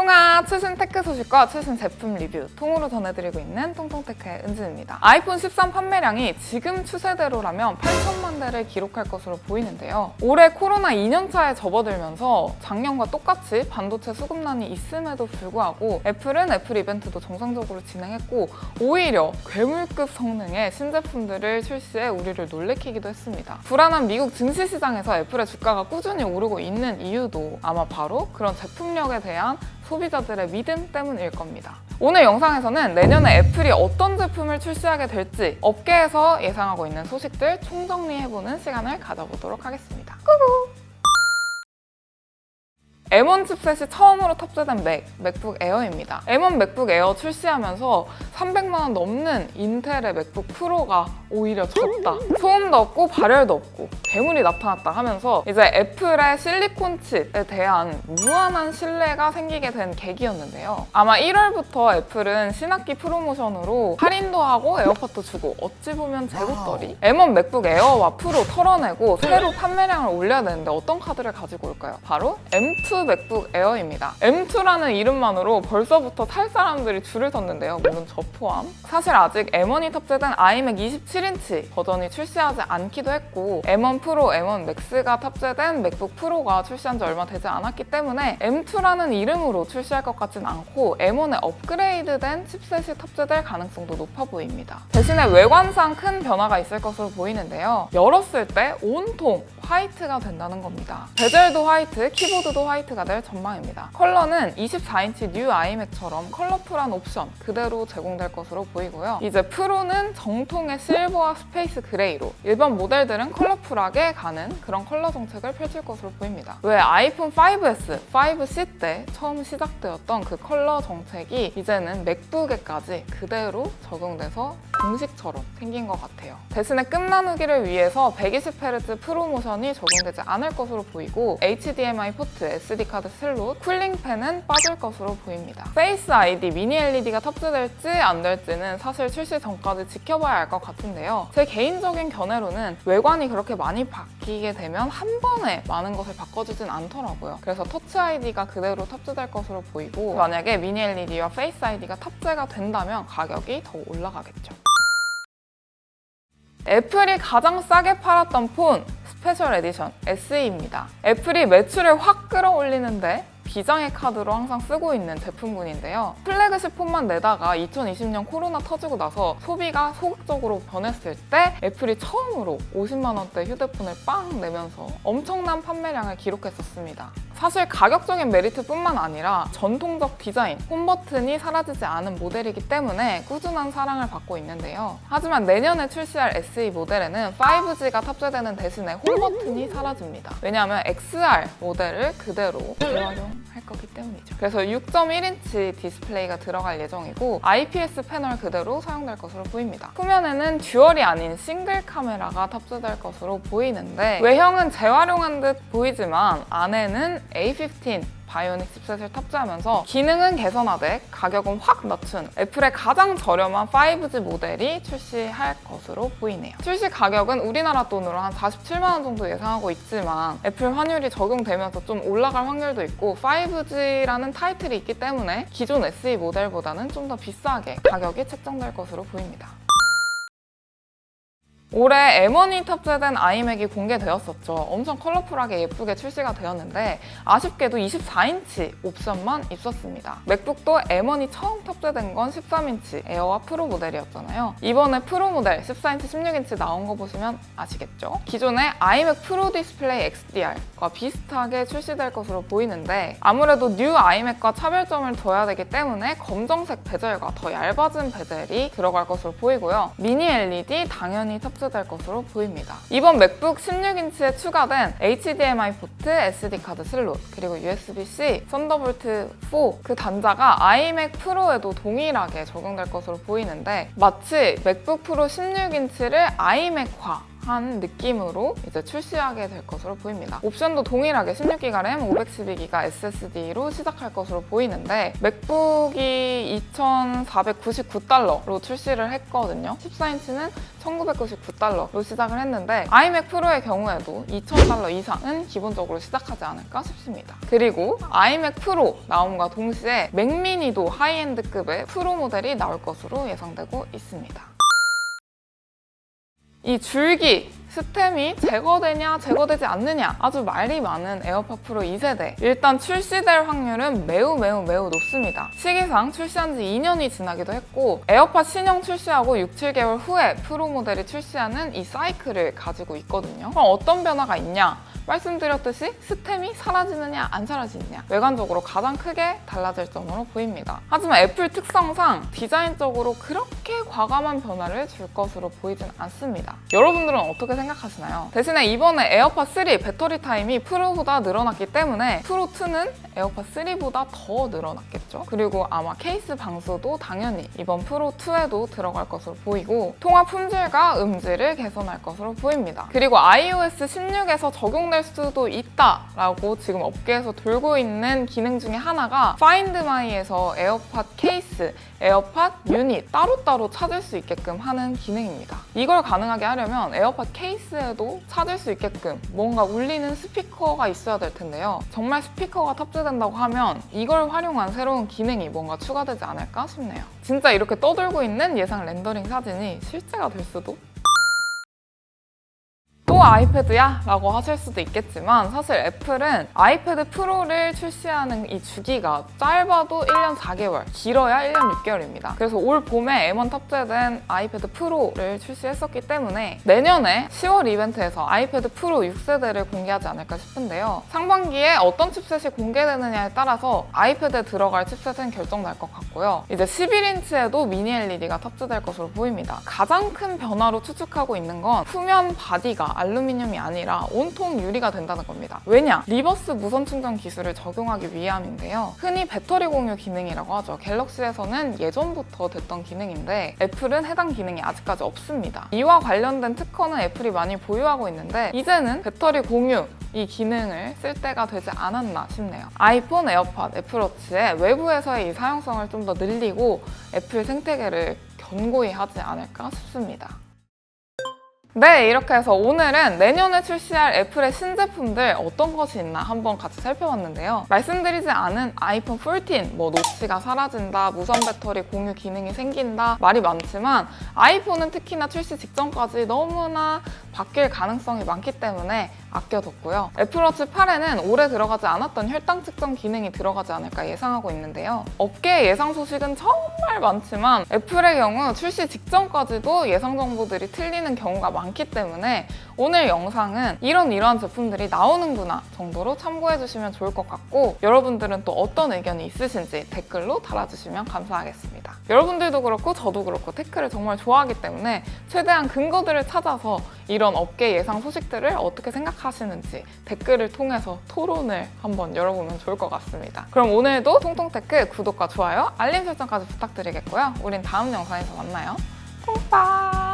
통통아 최신 테크 소식과 최신 제품 리뷰 통으로 전해드리고 있는 통통테크의 은지입니다. 아이폰 13 판매량이 지금 추세대로라면 8천만 대를 기록할 것으로 보이는데요. 올해 코로나 2년차에 접어들면서 작년과 똑같이 반도체 수급난이 있음에도 불구하고 애플은 애플 이벤트도 정상적으로 진행했고 오히려 괴물급 성능의 신제품들을 출시해 우리를 놀래키기도 했습니다. 불안한 미국 증시시장에서 애플의 주가가 꾸준히 오르고 있는 이유도 아마 바로 그런 제품력에 대한 소비자들의 믿음 때문일 겁니다. 오늘 영상에서는 내년에 애플이 어떤 제품을 출시하게 될지 업계에서 예상하고 있는 소식들 총정리해보는 시간을 가져보도록 하겠습니다. 꾸구! M1 칩셋이 처음으로 탑재된 맥북 에어입니다. M1 맥북 에어 출시하면서 300만 원 넘는 인텔의 맥북 프로가 오히려 졌다. 소음도 없고 발열도 없고 괴물이 나타났다 하면서 이제 애플의 실리콘 칩에 대한 무한한 신뢰가 생기게 된 계기였는데요. 아마 1월부터 애플은 신학기 프로모션으로 할인도 하고 에어팟도 주고 어찌 보면 재고떨이 M1 맥북 에어와 프로 털어내고 새로 판매량을 올려야 되는데 어떤 카드를 가지고 올까요? 바로 M2 맥북 에어입니다. M2라는 이름만으로 벌써부터 살 사람들이 줄을 섰는데요. 물론 저 포함. 사실 아직 M1이 탑재된 아이맥 27인치 버전이 출시하지 않기도 했고 M1 프로, M1 맥스가 탑재된 맥북 프로가 출시한 지 얼마 되지 않았기 때문에 M2라는 이름으로 출시할 것 같진 않고 M1에 업그레이드된 칩셋이 탑재될 가능성도 높아 보입니다. 대신에 외관상 큰 변화가 있을 것으로 보이는데요. 열었을 때 온통 화이트가 된다는 겁니다. 베젤도 화이트, 키보드도 화이트가 될 전망입니다. 컬러는 24인치 뉴 아이맥처럼 컬러풀한 옵션 그대로 제공될 것으로 보이고요. 이제 프로는 정통의 실버와 스페이스 그레이로 일반 모델들은 컬러풀하게 가는 그런 컬러 정책을 펼칠 것으로 보입니다. 왜 아이폰 5S, 5C 때 처음 시작되었던 그 컬러 정책이 이제는 맥북에까지 그대로 적용돼서 공식처럼 생긴 것 같아요. 대신에 끝나누기를 위해서 120Hz 프로모션이 적용되지 않을 것으로 보이고 HDMI 포트, SD카드 슬롯, 쿨링팬은 빠질 것으로 보입니다. 페이스 ID, 미니 LED가 탑재될지 안 될지는 사실 출시 전까지 지켜봐야 할 것 같은데요. 제 개인적인 견해로는 외관이 그렇게 많이 바뀌게 되면 한 번에 많은 것을 바꿔주진 않더라고요. 그래서 터치 ID가 그대로 탑재될 것으로 보이고 만약에 미니 LED와 페이스 ID가 탑재가 된다면 가격이 더 올라가겠죠. 애플이 가장 싸게 팔았던 폰 스페셜 에디션 SE입니다. 애플이 매출을 확 끌어올리는데 비장의 카드로 항상 쓰고 있는 제품군인데요. 플래그십 폰만 내다가 2020년 코로나 터지고 나서 소비가 소극적으로 변했을 때 애플이 처음으로 50만 원대 휴대폰을 빵 내면서 엄청난 판매량을 기록했었습니다. 사실 가격적인 메리트뿐만 아니라 전통적 디자인, 홈버튼이 사라지지 않은 모델이기 때문에 꾸준한 사랑을 받고 있는데요. 하지만 내년에 출시할 SE 모델에는 5G가 탑재되는 대신에 홈버튼이 사라집니다. 왜냐하면 XR 모델을 그대로 재활용할 거기 때문이죠. 그래서 6.1인치 디스플레이가 들어갈 예정이고 IPS 패널 그대로 사용될 것으로 보입니다. 후면에는 듀얼이 아닌 싱글 카메라가 탑재될 것으로 보이는데 외형은 재활용한 듯 보이지만 안에는 A15 바이오닉 칩셋을 탑재하면서 기능은 개선하되 가격은 확 낮춘 애플의 가장 저렴한 5G 모델이 출시할 것으로 보이네요. 출시 가격은 우리나라 돈으로 한 47만 원 정도 예상하고 있지만 애플 환율이 적용되면서 좀 올라갈 확률도 있고 5G라는 타이틀이 있기 때문에 기존 SE 모델보다는 좀 더 비싸게 가격이 책정될 것으로 보입니다. 올해 M1이 탑재된 아이맥이 공개되었었죠. 엄청 컬러풀하게 예쁘게 출시가 되었는데 아쉽게도 24인치 옵션만 있었습니다. 맥북도 M1이 처음 탑재된 건 13인치 에어와 프로 모델이었잖아요. 이번에 프로 모델 14인치, 16인치 나온 거 보시면 아시겠죠? 기존의 아이맥 프로 디스플레이 XDR과 비슷하게 출시될 것으로 보이는데 아무래도 뉴 아이맥과 차별점을 둬야 되기 때문에 검정색 베젤과 더 얇아진 베젤이 들어갈 것으로 보이고요. 미니 LED 당연히 탑재될 것으로 보입니다. 이번 맥북 16인치에 추가된 HDMI 포트, SD카드 슬롯, 그리고 USB-C, 썬더볼트 4 그 단자가 아이맥 프로에도 동일하게 적용될 것으로 보이는데 마치 맥북 프로 16인치를 아이맥화 한 느낌으로 이제 출시하게 될 것으로 보입니다. 옵션도 동일하게 16기가 램, 512기가 SSD로 시작할 것으로 보이는데 맥북이 2,499달러로 출시를 했거든요. 14인치는 1,999달러로 시작을 했는데 아이맥 프로의 경우에도 2,000달러 이상은 기본적으로 시작하지 않을까 싶습니다. 그리고 아이맥 프로 나옴과 동시에 맥미니도 하이엔드급의 프로 모델이 나올 것으로 예상되고 있습니다. 이 줄기 스템이 제거되냐 제거되지 않느냐 아주 말이 많은 에어팟 프로 2세대. 일단 출시될 확률은 매우 높습니다. 시기상 출시한 지 2년이 지나기도 했고 에어팟 신형 출시하고 6, 7개월 후에 프로 모델이 출시하는 이 사이클을 가지고 있거든요. 그럼 어떤 변화가 있냐? 말씀드렸듯이 스템이 사라지느냐 안 사라지느냐 외관적으로 가장 크게 달라질 점으로 보입니다. 하지만 애플 특성상 디자인적으로 그렇게 과감한 변화를 줄 것으로 보이진 않습니다. 여러분들은 어떻게 생각하시나요? 대신에 이번에 에어팟 3 배터리 타임이 프로보다 늘어났기 때문에 프로 2는 에어팟 3보다 더 늘어났겠죠. 그리고 아마 케이스 방수도 당연히 이번 프로 2에도 들어갈 것으로 보이고 통화 품질과 음질을 개선할 것으로 보입니다. 그리고 iOS 16에서 적용될 수도 있다라고 지금 업계에서 돌고 있는 기능 중에 하나가 Find My에서 에어팟 케이스, 에어팟 유닛 따로따로 찾을 수 있게끔 하는 기능입니다. 이걸 가능하게 하려면 에어팟 케이스에도 찾을 수 있게끔 뭔가 울리는 스피커가 있어야 될 텐데요. 정말 스피커가 탑재된다고 하면 이걸 활용한 새로운 기능이 뭔가 추가되지 않을까 싶네요. 진짜 이렇게 떠들고 있는 예상 렌더링 사진이 실제가 될 수도? 또 아이패드야? 라고 하실 수도 있겠지만 사실 애플은 아이패드 프로를 출시하는 이 주기가 짧아도 1년 4개월, 길어야 1년 6개월입니다. 그래서 올 봄에 M1 탑재된 아이패드 프로를 출시했었기 때문에 내년에 10월 이벤트에서 아이패드 프로 6세대를 공개하지 않을까 싶은데요. 상반기에 어떤 칩셋이 공개되느냐에 따라서 아이패드에 들어갈 칩셋은 결정날 것 같고요. 이제 11인치에도 미니 LED가 탑재될 것으로 보입니다. 가장 큰 변화로 추측하고 있는 건 후면 바디가 알루미늄이 아니라 온통 유리가 된다는 겁니다. 왜냐? 리버스 무선 충전 기술을 적용하기 위함인데요. 흔히 배터리 공유 기능이라고 하죠. 갤럭시에서는 예전부터 됐던 기능인데 애플은 해당 기능이 아직까지 없습니다. 이와 관련된 특허는 애플이 많이 보유하고 있는데 이제는 배터리 공유 이 기능을 쓸 때가 되지 않았나 싶네요. 아이폰, 에어팟, 애플워치의 외부에서의 이 사용성을 좀 더 늘리고 애플 생태계를 견고히 하지 않을까 싶습니다. 네, 이렇게 해서 오늘은 내년에 출시할 애플의 신제품들 어떤 것이 있나 한번 같이 살펴봤는데요. 말씀드리지 않은 아이폰 14, 노치가 사라진다, 무선 배터리 공유 기능이 생긴다 말이 많지만 아이폰은 특히나 출시 직전까지 너무나 바뀔 가능성이 많기 때문에 아껴뒀고요. 애플워치 8에는 올해 들어가지 않았던 혈당 측정 기능이 들어가지 않을까 예상하고 있는데요. 업계의 예상 소식은 정말 많지만 애플의 경우 출시 직전까지도 예상 정보들이 틀리는 경우가 많기 때문에 오늘 영상은 이러한 제품들이 나오는구나 정도로 참고해주시면 좋을 것 같고 여러분들은 또 어떤 의견이 있으신지 댓글로 달아주시면 감사하겠습니다. 여러분들도 그렇고 저도 그렇고 테크를 정말 좋아하기 때문에 최대한 근거들을 찾아서 이런 업계 예상 소식들을 어떻게 생각하시는지 댓글을 통해서 토론을 한번 열어보면 좋을 것 같습니다. 그럼 오늘도 통통테크 구독과 좋아요, 알림 설정까지 부탁드리겠고요. 우린 다음 영상에서 만나요. 콩빠!